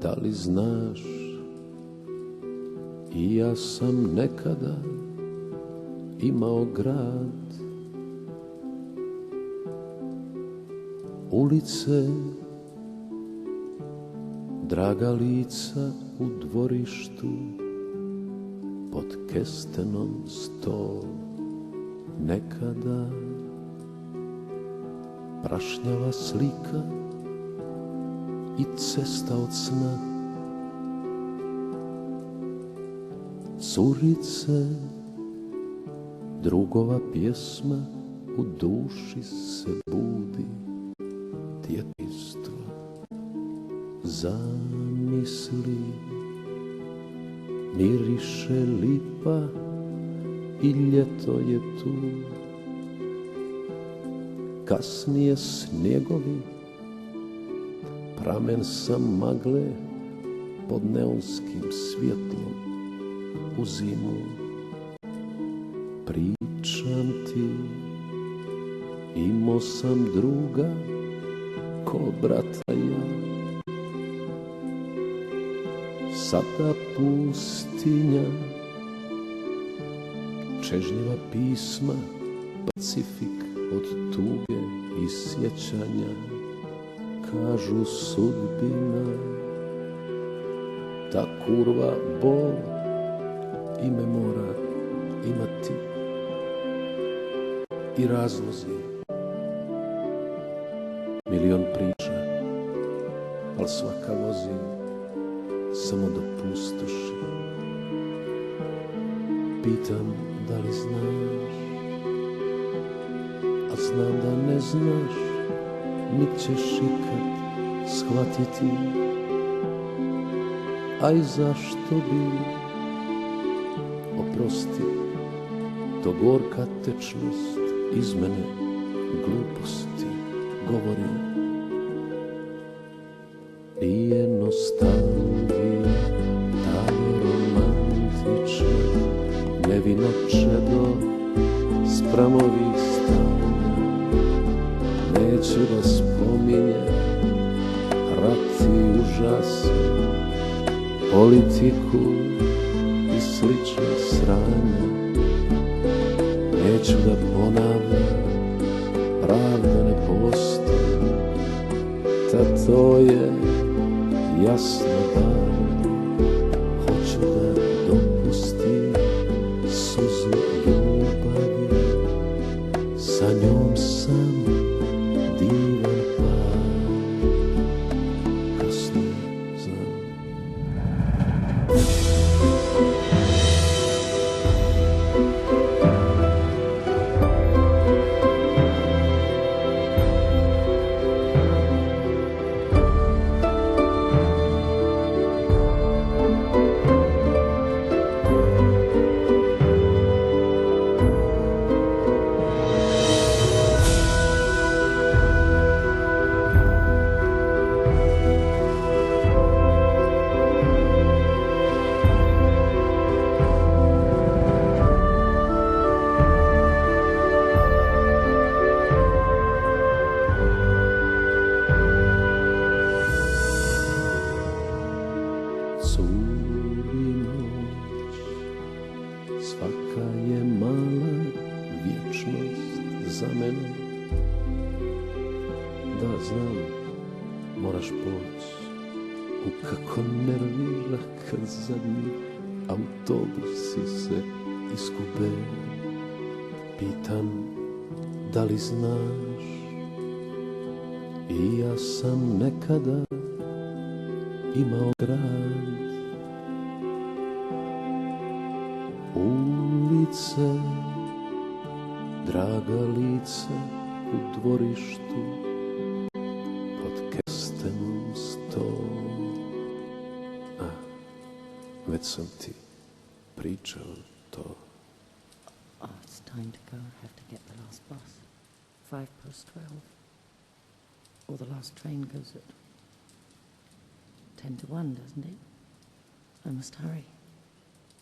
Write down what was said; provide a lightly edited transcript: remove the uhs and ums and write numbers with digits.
Da li znaš, i ja sam nekada imao grad, ulice, draga lica u dvorištu, pod kestenom stol, nekada prašnjava slika i cesta od sna. Curice, drugova pjesma u duši se budi, djetinjstvo, zamisli, miriše lipa i ljeto je tu. Kasnije snjegovi, pramen sam magle pod neonskim svjetlom u zimu. Pričam ti, imao sam druga ko brata ja. Sada pustinja, čežnjiva pisma, Pacifik od tuge i sjećanja. Kažu sudbina, ta kurva bol ime mora imati i razlozi. Milion priča, al svaka vozi samo do pustoši. Pitam da li znaš, a znam da ne znaš, nit ćeš ikad shvatiti. A i zašto bi, oprosti, to gorka tečnost iz mene gluposti govori. Nije nostalgija, taj romantičan, nevino čedo s pramovih stanja. Neću da spominje rat i užas, politiku i slične sranja. Neću da ponavljam, pravda ne postoji, ta to je jasno da hoću da dopustim suzu ljubavi, sa njom sam divan par, kasno znam. Curi noć, svaka je mala vječnost za mene. Da, znam, moraš poći, u kako nervira kad zadnji autobusi se iskube. Pitam, da li znaš, i ja sam nekada imao grad, ulice, draga lica u dvorištu, pod kestenom stol. A, već sam ti pričao to. Oh, it's time to go. I have to get the last bus. 12:05. Or the last train goes at 10 to 1, doesn't it? I must hurry.